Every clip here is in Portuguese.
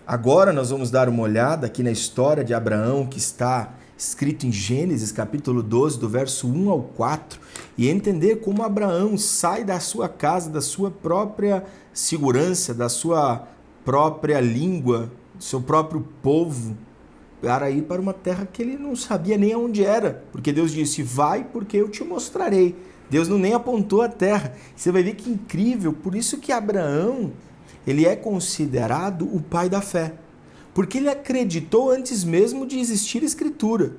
Agora nós vamos dar uma olhada aqui na história de Abraão, que está escrito em Gênesis, capítulo 12, do verso 1 ao 4, e entender como Abraão sai da sua casa, da sua própria segurança, da sua própria língua, do seu próprio povo, para ir para uma terra que ele não sabia nem onde era, porque Deus disse, vai porque eu te mostrarei. Deus não nem apontou a terra. Você vai ver que incrível, por isso que Abraão, ele é considerado o pai da fé, porque ele acreditou antes mesmo de existir escritura.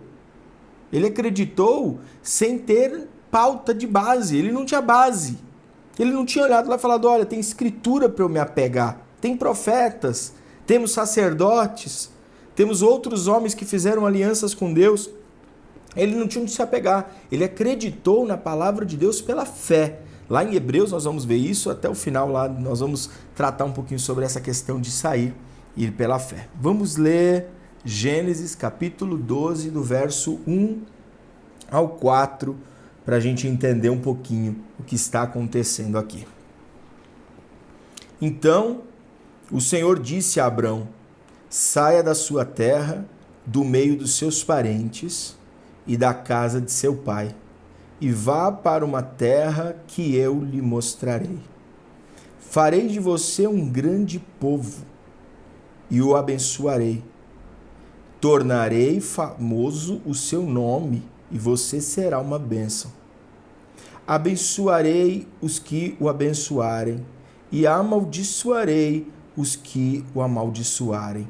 Ele acreditou sem ter pauta de base, ele não tinha base. Ele não tinha olhado lá e falado, olha, tem escritura para eu me apegar, tem profetas, temos sacerdotes, temos outros homens que fizeram alianças com Deus. Ele não tinha onde se apegar, ele acreditou na palavra de Deus pela fé. Lá em Hebreus nós vamos ver isso, até o final lá nós vamos tratar um pouquinho sobre essa questão de sair e ir pela fé. Vamos ler Gênesis capítulo 12, do verso 1 ao 4, para a gente entender um pouquinho o que está acontecendo aqui. Então o Senhor disse a Abrão, saia da sua terra, do meio dos seus parentes e da casa de seu pai, e vá para uma terra que eu lhe mostrarei. Farei de você um grande povo e o abençoarei. Tornarei famoso o seu nome e você será uma bênção. Abençoarei os que o abençoarem e amaldiçoarei os que o amaldiçoarem.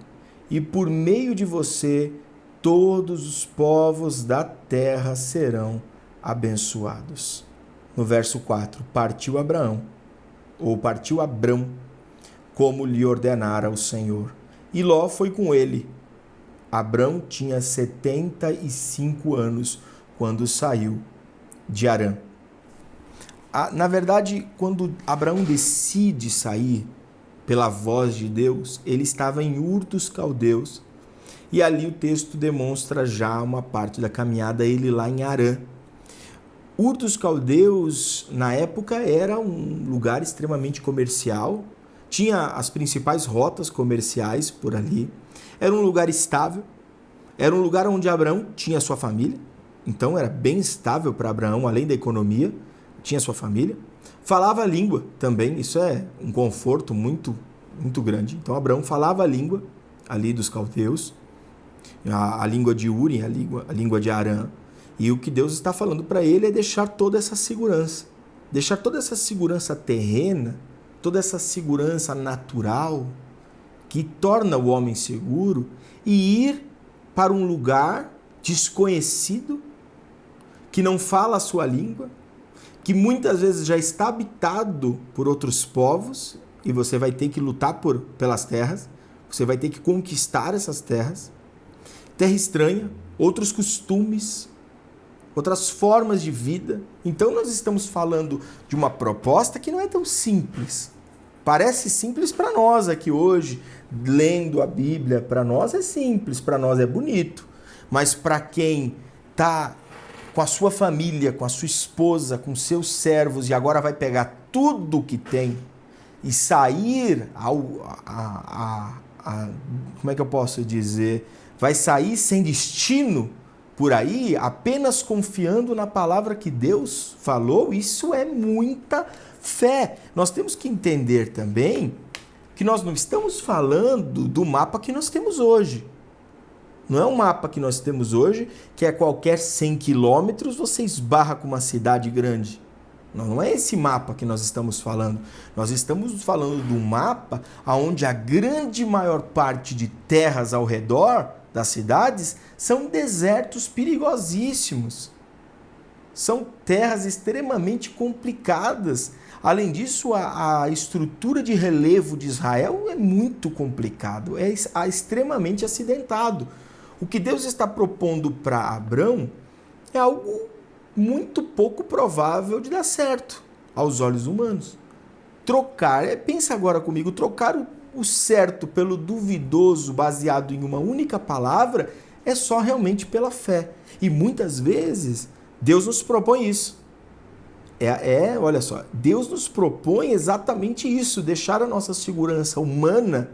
E por meio de você, todos os povos da terra serão abençoados. No verso 4, partiu Abrão, como lhe ordenara o Senhor. E Ló foi com ele. Abrão tinha 75 anos quando saiu de Harã. Na verdade, quando Abraão decide sair pela voz de Deus, ele estava em Ur dos Caldeus. E ali o texto demonstra já uma parte da caminhada, ele lá em Harã. Ur dos Caldeus, na época, era um lugar extremamente comercial, tinha as principais rotas comerciais por ali, era um lugar estável, era um lugar onde Abraão tinha sua família, então era bem estável para Abraão, além da economia, tinha sua família, falava a língua também, isso é um conforto muito, muito grande. Então Abraão falava a língua ali dos caldeus, a língua de Uri, a língua de Harã. E o que Deus está falando para ele é deixar toda essa segurança terrena, toda essa segurança natural que torna o homem seguro e ir para um lugar desconhecido, que não fala a sua língua, que muitas vezes já está habitado por outros povos e você vai ter que lutar pelas terras, você vai ter que conquistar essas terras, terra estranha, outros costumes, outras formas de vida. Então nós estamos falando de uma proposta que não é tão simples. Parece simples para nós aqui hoje, lendo a Bíblia, para nós é simples, para nós é bonito, mas para quem está com a sua família, com a sua esposa, com seus servos e agora vai pegar tudo que tem e sair como é que eu posso dizer? Vai sair sem destino por aí, apenas confiando na palavra que Deus falou, isso é muita fé. Nós temos que entender também que nós não estamos falando do mapa que nós temos hoje. Não é um mapa que nós temos hoje, que é qualquer 100 quilômetros você esbarra com uma cidade grande. Não é esse mapa que nós estamos falando. Nós estamos falando do mapa onde a grande maior parte de terras ao redor das cidades são desertos perigosíssimos. São terras extremamente complicadas. Além disso, a estrutura de relevo de Israel é muito complicado, é extremamente acidentado. O que Deus está propondo para Abrão é algo muito pouco provável de dar certo aos olhos humanos. Pensa agora comigo, trocar o certo pelo duvidoso baseado em uma única palavra é só realmente pela fé. E muitas vezes Deus nos propõe isso. Olha só, Deus nos propõe exatamente isso, deixar a nossa segurança humana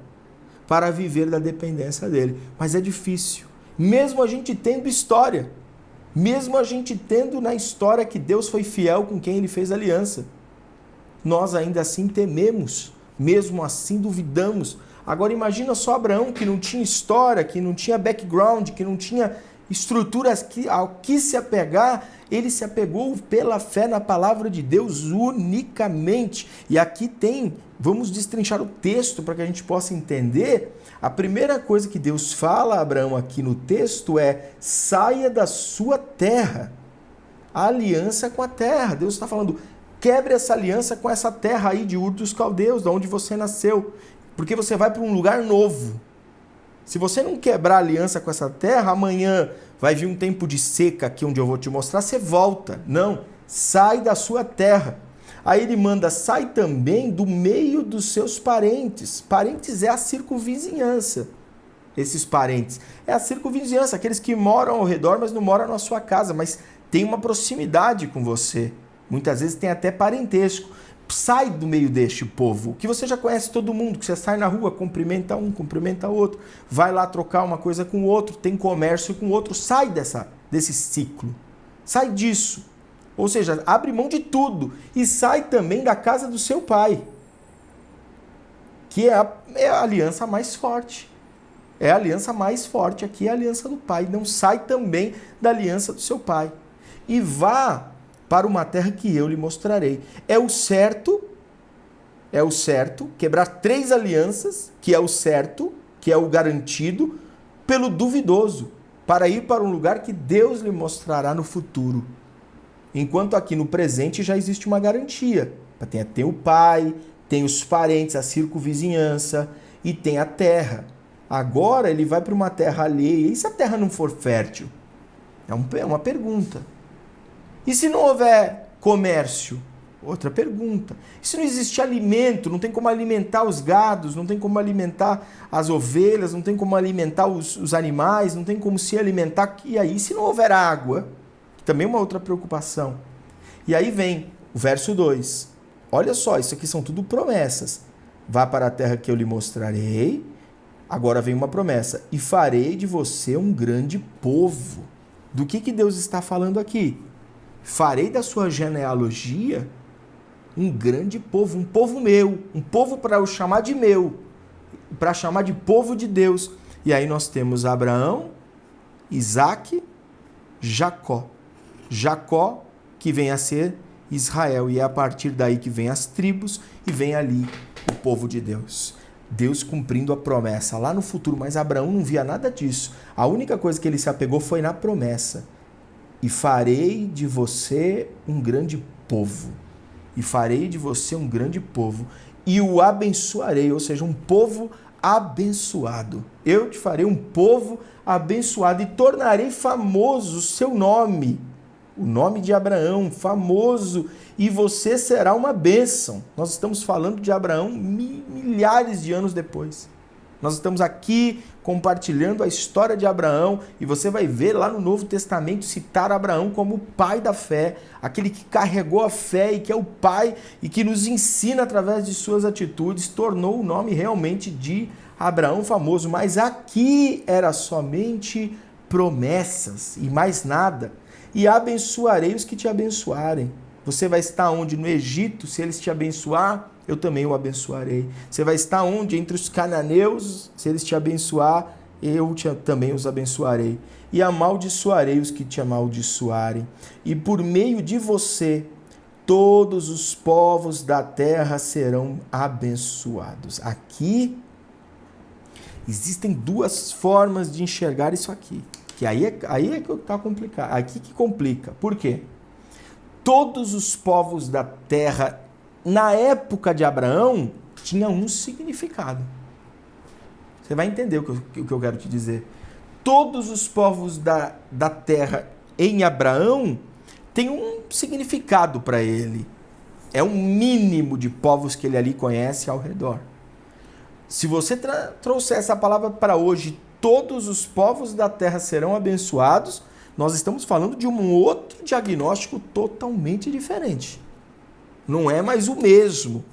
para viver da dependência dele. Mas é difícil. Mesmo a gente tendo história, mesmo a gente tendo na história que Deus foi fiel com quem ele fez aliança, nós ainda assim tememos, mesmo assim duvidamos. Agora imagina só Abraão, que não tinha história, que não tinha background, que não tinha estruturas ao que se apegar. Ele se apegou pela fé na palavra de Deus unicamente. E aqui vamos destrinchar o texto para que a gente possa entender. A primeira coisa que Deus fala a Abraão aqui no texto é: saia da sua terra. A aliança com a terra. Deus está falando: quebre essa aliança com essa terra aí de Ur dos Caldeus, de onde você nasceu, porque você vai para um lugar novo. Se você não quebrar a aliança com essa terra, amanhã vai vir um tempo de seca aqui onde eu vou te mostrar, você volta. Não, sai da sua terra. Aí ele manda: sai também do meio dos seus parentes. Parentes é a circunvizinhança. Esses parentes é a circunvizinhança, aqueles que moram ao redor, mas não moram na sua casa, mas tem uma proximidade com você. Muitas vezes tem até parentesco. Sai do meio deste povo, que você já conhece todo mundo, que você sai na rua, cumprimenta um, cumprimenta outro, vai lá trocar uma coisa com o outro, tem comércio com o outro, sai desse ciclo, sai disso. Ou seja, abre mão de tudo e sai também da casa do seu pai, que é a aliança mais forte. É a aliança mais forte aqui, é a aliança do pai. Não sai também da aliança do seu pai. E vá para uma terra que eu lhe mostrarei. É o certo, quebrar 3 alianças, que é o certo, que é o garantido, pelo duvidoso, para ir para um lugar que Deus lhe mostrará no futuro. Enquanto aqui no presente já existe uma garantia. Tem o pai, tem os parentes, a circunvizinhança e tem a terra. Agora ele vai para uma terra alheia. E se a terra não for fértil? É uma pergunta. E se não houver comércio? Outra pergunta. E se não existe alimento, não tem como alimentar os gados, não tem como alimentar as ovelhas, não tem como alimentar os animais, não tem como se alimentar. E aí, se não houver água? Também uma outra preocupação. E aí vem o verso 2. Olha só, isso aqui são tudo promessas. Vá para a terra que eu lhe mostrarei. Agora vem uma promessa. E farei de você um grande povo. Do que Deus está falando aqui? Farei da sua genealogia um grande povo, um povo meu, um povo para eu chamar de meu, para chamar de povo de Deus. E aí nós temos Abraão, Isaque, Jacó. Jacó, que vem a ser Israel, e é a partir daí que vem as tribos e vem ali o povo de Deus. Deus cumprindo a promessa lá no futuro, mas Abraão não via nada disso. A única coisa que ele se apegou foi na promessa. E farei de você um grande povo. E farei de você um grande povo. E o abençoarei, ou seja, um povo abençoado. Eu te farei um povo abençoado e tornarei famoso o seu nome. O nome de Abraão, famoso. E você será uma bênção. Nós estamos falando de Abraão milhares de anos depois. Nós estamos aqui compartilhando a história de Abraão e você vai ver lá no Novo Testamento citar Abraão como o pai da fé, aquele que carregou a fé e que é o pai e que nos ensina através de suas atitudes, tornou o nome realmente de Abraão famoso. Mas aqui era somente promessas e mais nada. E abençoarei os que te abençoarem. Você vai estar onde? No Egito, se eles te abençoar, eu também o abençoarei. Você vai estar onde? Entre os cananeus, se eles te abençoar, eu também os abençoarei. E amaldiçoarei os que te amaldiçoarem. E por meio de você, todos os povos da terra serão abençoados. Aqui, existem 2 formas de enxergar isso aqui. Que aí é que está complicado. Aqui que complica. Por quê? Todos os povos da terra, na época de Abraão, tinha um significado. Você vai entender o que eu quero te dizer. Todos os povos da terra em Abraão têm um significado para ele. É um mínimo de povos que ele ali conhece ao redor. Se você trouxer essa palavra para hoje, todos os povos da terra serão abençoados, nós estamos falando de um outro diagnóstico totalmente diferente. Não é mais o mesmo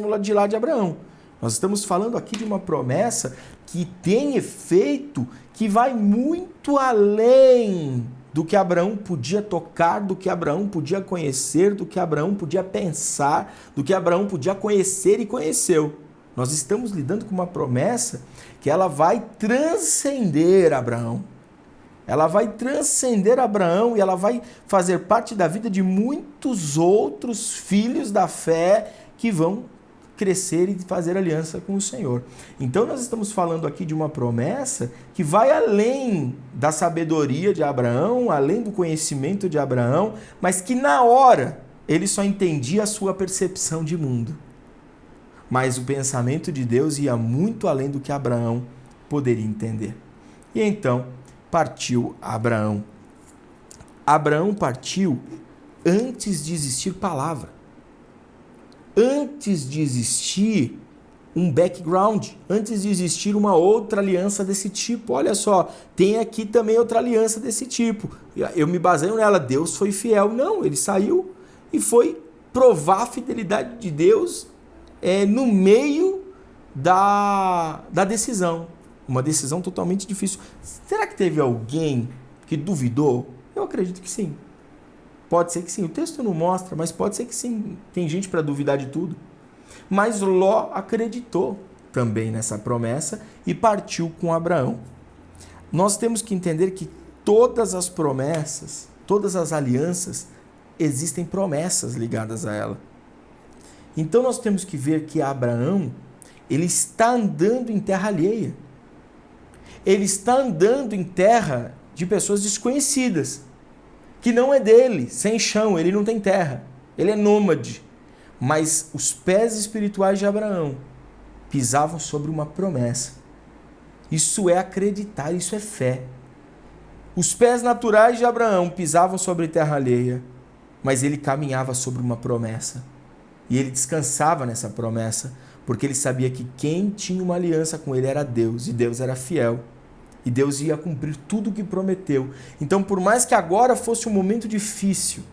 lá de Abraão. Nós estamos falando aqui de uma promessa que tem efeito que vai muito além do que Abraão podia tocar, do que Abraão podia conhecer, do que Abraão podia pensar, do que Abraão podia conhecer e conheceu. Nós estamos lidando com uma promessa que ela vai transcender Abraão. Ela vai transcender Abraão e ela vai fazer parte da vida de muitos outros filhos da fé que vão crescer e fazer aliança com o Senhor. Então nós estamos falando aqui de uma promessa que vai além da sabedoria de Abraão, além do conhecimento de Abraão, mas que na hora ele só entendia a sua percepção de mundo. Mas o pensamento de Deus ia muito além do que Abraão poderia entender. E então partiu Abraão. Abraão partiu antes de existir palavra. Antes de existir um background, antes de existir uma outra aliança desse tipo. Olha só, tem aqui também outra aliança desse tipo. Eu me baseio nela, Deus foi fiel. Não, ele saiu e foi provar a fidelidade de Deus no meio da decisão. Uma decisão totalmente difícil. Será que teve alguém que duvidou? Eu acredito que sim. Pode ser que sim. O texto não mostra, mas pode ser que sim. Tem gente para duvidar de tudo. Mas Ló acreditou também nessa promessa e partiu com Abraão. Nós temos que entender que todas as promessas, todas as alianças, existem promessas ligadas a ela. Então nós temos que ver que Abraão, ele está andando em terra alheia. Ele está andando em terra de pessoas desconhecidas, que não é dele, sem chão, ele não tem terra, ele é nômade. Mas os pés espirituais de Abraão pisavam sobre uma promessa. Isso é acreditar, isso é fé. Os pés naturais de Abraão pisavam sobre terra alheia, mas ele caminhava sobre uma promessa. E ele descansava nessa promessa, porque ele sabia que quem tinha uma aliança com ele era Deus, e Deus era fiel. E Deus ia cumprir tudo o que prometeu. Então, por mais que agora fosse um momento difícil,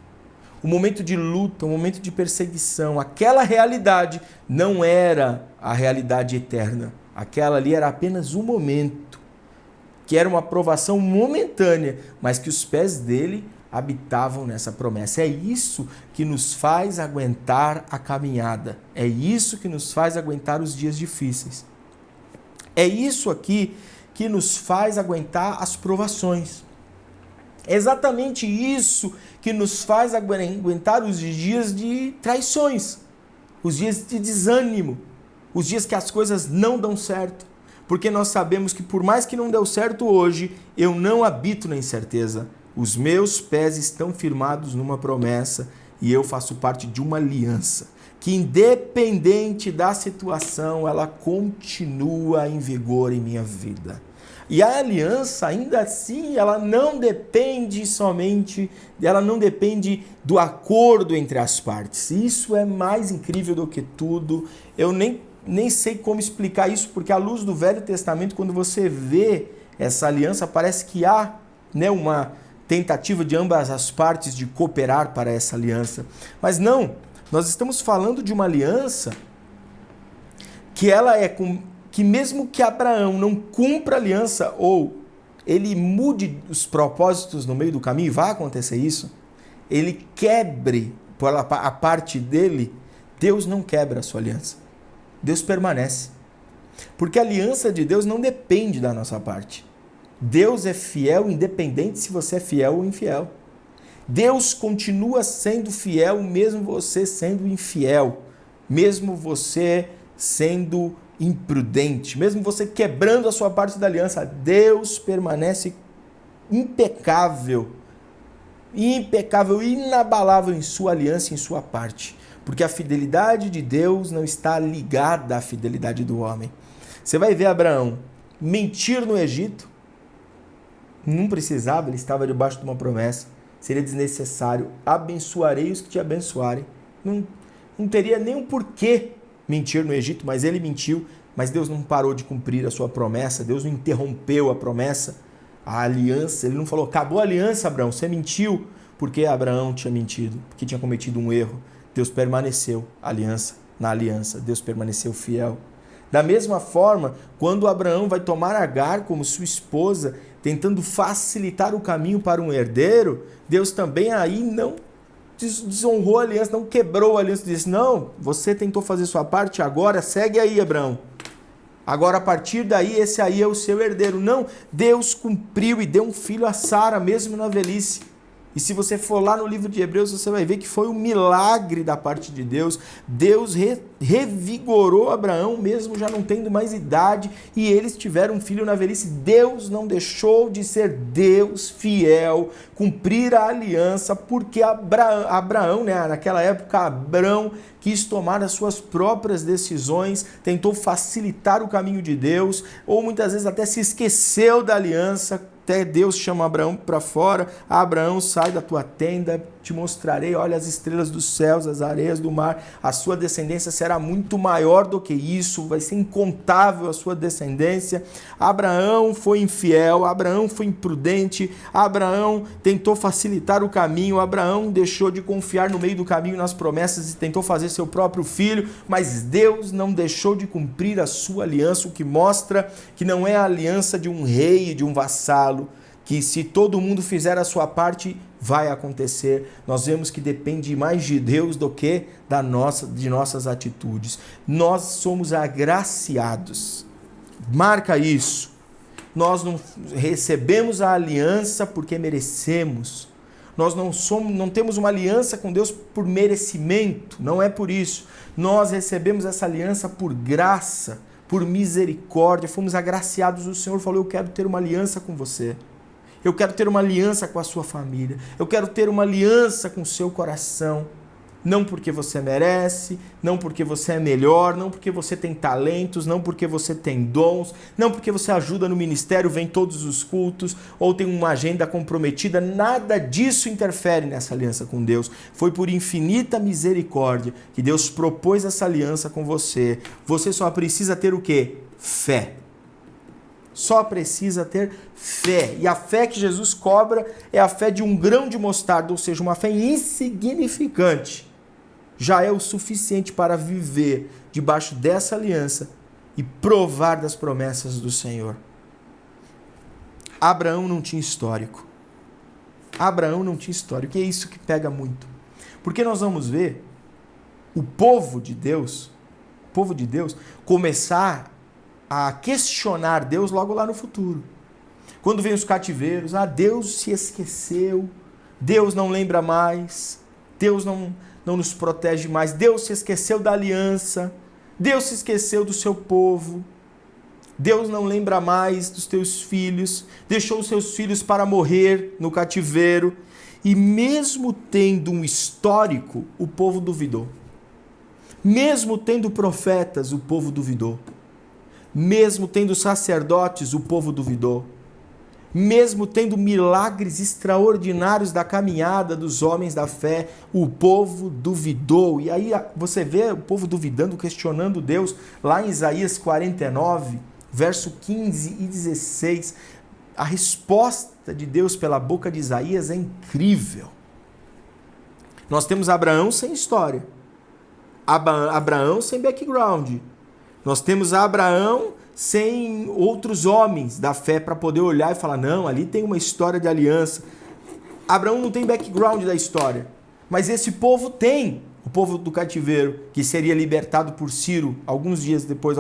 um momento de luta, um momento de perseguição, aquela realidade não era a realidade eterna. Aquela ali era apenas um momento, que era uma provação momentânea, mas que os pés dele habitavam nessa promessa. É isso que nos faz aguentar a caminhada. É isso que nos faz aguentar os dias difíceis. É isso aqui que nos faz aguentar as provações. É exatamente isso que nos faz aguentar os dias de traições, os dias de desânimo, os dias que as coisas não dão certo. Porque nós sabemos que por mais que não deu certo hoje, eu não habito na incerteza. Os meus pés estão firmados numa promessa e eu faço parte de uma aliança que, independente da situação, ela continua em vigor em minha vida. E a aliança, ainda assim, ela não depende do acordo entre as partes. Isso é mais incrível do que tudo. Eu nem sei como explicar isso, porque à luz do Velho Testamento, quando você vê essa aliança, parece que há, uma tentativa de ambas as partes de cooperar para essa aliança. Mas não, nós estamos falando de uma aliança que ela é que mesmo que Abraão não cumpra a aliança ou ele mude os propósitos no meio do caminho, vai acontecer isso, ele quebre a parte dele, Deus não quebra a sua aliança. Deus permanece. Porque a aliança de Deus não depende da nossa parte. Deus é fiel independente se você é fiel ou infiel. Deus continua sendo fiel mesmo você sendo infiel, mesmo você sendo imprudente, mesmo você quebrando a sua parte da aliança, Deus permanece impecável, inabalável em sua aliança, em sua parte, porque a fidelidade de Deus não está ligada à fidelidade do homem. Você vai ver Abraão mentir no Egito, não precisava, ele estava debaixo de uma promessa, seria desnecessário, abençoarei os que te abençoarem, não teria nem um porquê mentir no Egito, mas ele mentiu, mas Deus não parou de cumprir a sua promessa, Deus não interrompeu a promessa, a aliança, ele não falou, acabou a aliança, Abraão, você mentiu, porque Abraão tinha mentido, porque tinha cometido um erro. Deus permaneceu na aliança, Deus permaneceu fiel. Da mesma forma, quando Abraão vai tomar Agar como sua esposa, tentando facilitar o caminho para um herdeiro, Deus também aí não desonrou a aliança, não quebrou a aliança, disse, não, você tentou fazer sua parte, agora segue aí, Abraão. Agora, a partir daí, esse aí é o seu herdeiro. Não, Deus cumpriu e deu um filho a Sara, mesmo na velhice. E se você for lá no livro de Hebreus, você vai ver que foi um milagre da parte de Deus. Deus revigorou Abraão, mesmo já não tendo mais idade, e eles tiveram um filho na velhice. Deus não deixou de ser Deus fiel, cumprir a aliança, porque Abraão, né, naquela época, Abrão quis tomar as suas próprias decisões, tentou facilitar o caminho de Deus, ou muitas vezes até se esqueceu da aliança. Até Deus chama Abraão para fora, Abraão, sai da tua tenda, te mostrarei, olha as estrelas dos céus, as areias do mar, a sua descendência será muito maior do que isso, vai ser incontável a sua descendência. Abraão foi infiel, Abraão foi imprudente, Abraão tentou facilitar o caminho, Abraão deixou de confiar no meio do caminho nas promessas e tentou fazer seu próprio filho, mas Deus não deixou de cumprir a sua aliança, o que mostra que não é a aliança de um rei e de um vassalo, que se todo mundo fizer a sua parte, vai acontecer. Nós vemos que depende mais de Deus do que de nossas atitudes. Nós somos agraciados. Marca isso. Nós não recebemos a aliança porque merecemos. Nós não temos uma aliança com Deus por merecimento. Não é por isso. Nós recebemos essa aliança por graça, por misericórdia. Fomos agraciados. O Senhor falou, eu quero ter uma aliança com você. Eu quero ter uma aliança com a sua família. Eu quero ter uma aliança com o seu coração. Não porque você merece, não porque você é melhor, não porque você tem talentos, não porque você tem dons, não porque você ajuda no ministério, vem todos os cultos, ou tem uma agenda comprometida. Nada disso interfere nessa aliança com Deus. Foi por infinita misericórdia que Deus propôs essa aliança com você. Você só precisa ter o quê? Fé. Só precisa ter fé. E a fé que Jesus cobra é a fé de um grão de mostarda, ou seja, uma fé insignificante. Já é o suficiente para viver debaixo dessa aliança e provar das promessas do Senhor. Abraão não tinha histórico. Abraão não tinha histórico. E é isso que pega muito. Porque nós vamos ver o povo de Deus começar a questionar Deus logo lá no futuro. Quando vem os cativeiros, Deus se esqueceu, Deus não lembra mais, Deus não nos protege mais, Deus se esqueceu da aliança, Deus se esqueceu do seu povo, Deus não lembra mais dos teus filhos, deixou os seus filhos para morrer no cativeiro, e mesmo tendo um histórico, o povo duvidou. Mesmo tendo profetas, o povo duvidou. Mesmo tendo sacerdotes, o povo duvidou. Mesmo tendo milagres extraordinários da caminhada dos homens da fé, o povo duvidou. E aí você vê o povo duvidando, questionando Deus, lá em Isaías 49, verso 15 e 16. A resposta de Deus pela boca de Isaías é incrível. Nós temos Abraão sem história. Abraão sem background. Nós temos Abraão sem outros homens da fé para poder olhar e falar, não, ali tem uma história de aliança. Abraão não tem background da história, mas esse povo tem, o povo do cativeiro, que seria libertado por Ciro alguns dias depois.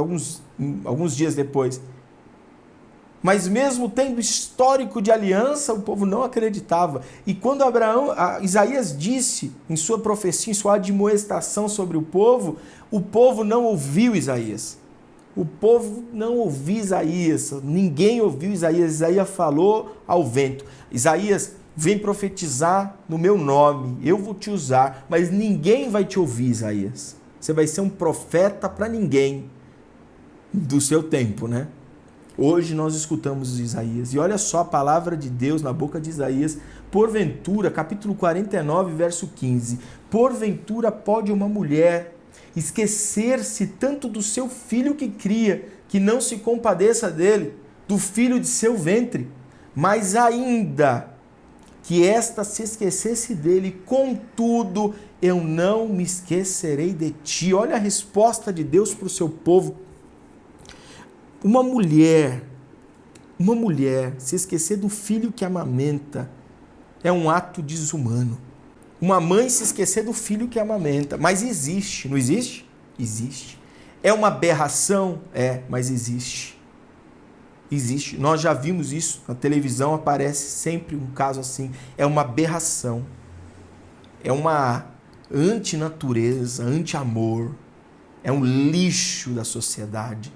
Mas mesmo tendo histórico de aliança, o povo não acreditava. E quando Isaías disse em sua profecia, em sua admoestação sobre o povo não ouviu Isaías. O povo não ouviu Isaías, ninguém ouviu Isaías. Isaías falou ao vento. Isaías, vem profetizar no meu nome, eu vou te usar, mas ninguém vai te ouvir, Isaías. Você vai ser um profeta para ninguém do seu tempo, né? Hoje nós escutamos Isaías, e olha só a palavra de Deus na boca de Isaías, porventura, capítulo 49, verso 15, porventura pode uma mulher esquecer-se tanto do seu filho que cria, que não se compadeça dele, do filho de seu ventre, mas ainda que esta se esquecesse dele, contudo, eu não me esquecerei de ti. Olha a resposta de Deus para o seu povo. Uma mulher se esquecer do filho que amamenta é um ato desumano. Uma mãe se esquecer do filho que amamenta. Mas existe, não existe? Existe. É uma aberração? É, mas existe. Existe. Nós já vimos isso. Na televisão aparece sempre um caso assim. É uma aberração. É uma antinatureza, anti-amor. É um lixo da sociedade.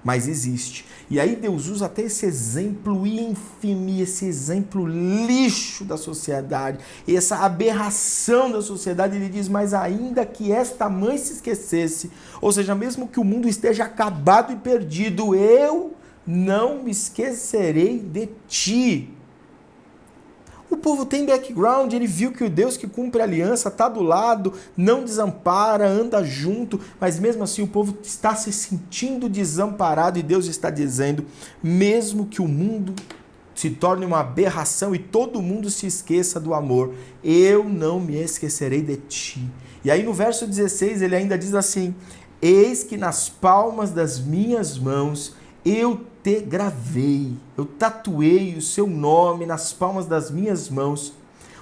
Mas existe. E aí Deus usa até esse exemplo ínfime, esse exemplo lixo da sociedade, essa aberração da sociedade. Ele diz, mas ainda que esta mãe se esquecesse, ou seja, mesmo que o mundo esteja acabado e perdido, eu não me esquecerei de ti. O povo tem background, ele viu que o Deus que cumpre a aliança está do lado, não desampara, anda junto, mas mesmo assim o povo está se sentindo desamparado e Deus está dizendo, mesmo que o mundo se torne uma aberração e todo mundo se esqueça do amor, eu não me esquecerei de ti. E aí no verso 16 ele ainda diz assim, eis que nas palmas das minhas mãos eu te gravei, eu tatuei o seu nome nas palmas das minhas mãos,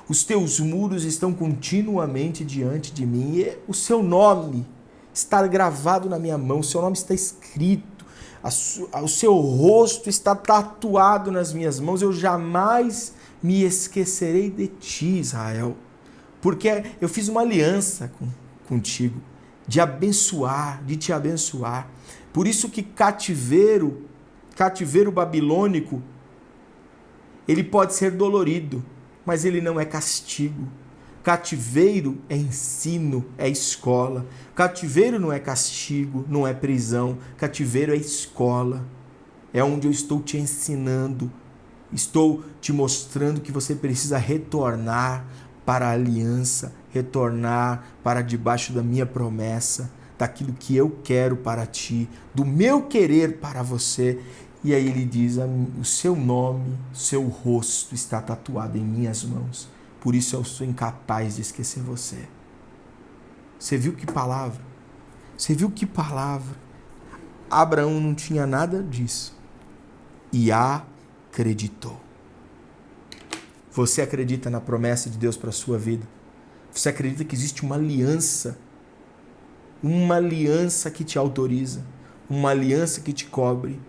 os teus muros estão continuamente diante de mim, e o seu nome está gravado na minha mão, o seu nome está escrito, o seu rosto está tatuado nas minhas mãos, eu jamais me esquecerei de ti, Israel, porque eu fiz uma aliança contigo, de abençoar, de te abençoar. Por isso que cativeiro babilônico, ele pode ser dolorido, mas ele não é castigo. Cativeiro é ensino, é escola. Cativeiro não é castigo, não é prisão. Cativeiro é escola. É onde eu estou te ensinando, estou te mostrando que você precisa retornar para a aliança, retornar para debaixo da minha promessa, daquilo que eu quero para ti, do meu querer para você. E aí ele diz, o seu nome, o seu rosto está tatuado em minhas mãos, por isso eu sou incapaz de esquecer você. Você viu que palavra? Você viu que palavra? Abraão não tinha nada disso e acreditou. Você acredita na promessa de Deus para a sua vida? Você acredita que existe uma aliança que te autoriza, uma aliança que te cobre,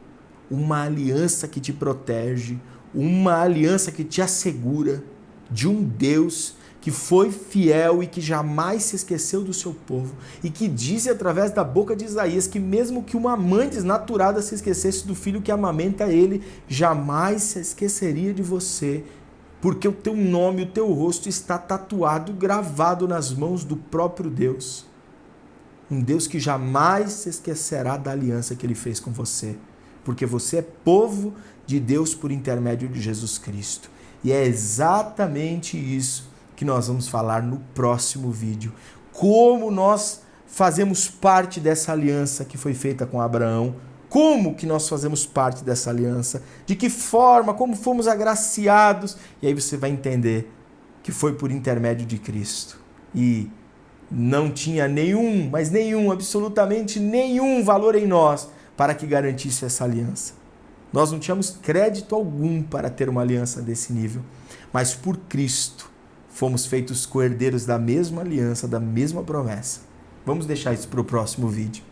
uma aliança que te protege, uma aliança que te assegura de um Deus que foi fiel e que jamais se esqueceu do seu povo e que disse através da boca de Isaías que mesmo que uma mãe desnaturada se esquecesse do filho que amamenta ele, jamais se esqueceria de você, porque o teu nome, o teu rosto está tatuado, gravado nas mãos do próprio Deus. Um Deus que jamais se esquecerá da aliança que ele fez com você, porque você é povo de Deus por intermédio de Jesus Cristo. E é exatamente isso que nós vamos falar no próximo vídeo. Como nós fazemos parte dessa aliança que foi feita com Abraão, como que nós fazemos parte dessa aliança, de que forma, como fomos agraciados, e aí você vai entender que foi por intermédio de Cristo. E não tinha absolutamente nenhum valor em nós para que garantisse essa aliança. Nós não tínhamos crédito algum para ter uma aliança desse nível, mas por Cristo fomos feitos co-herdeiros da mesma aliança, da mesma promessa. Vamos deixar isso para o próximo vídeo.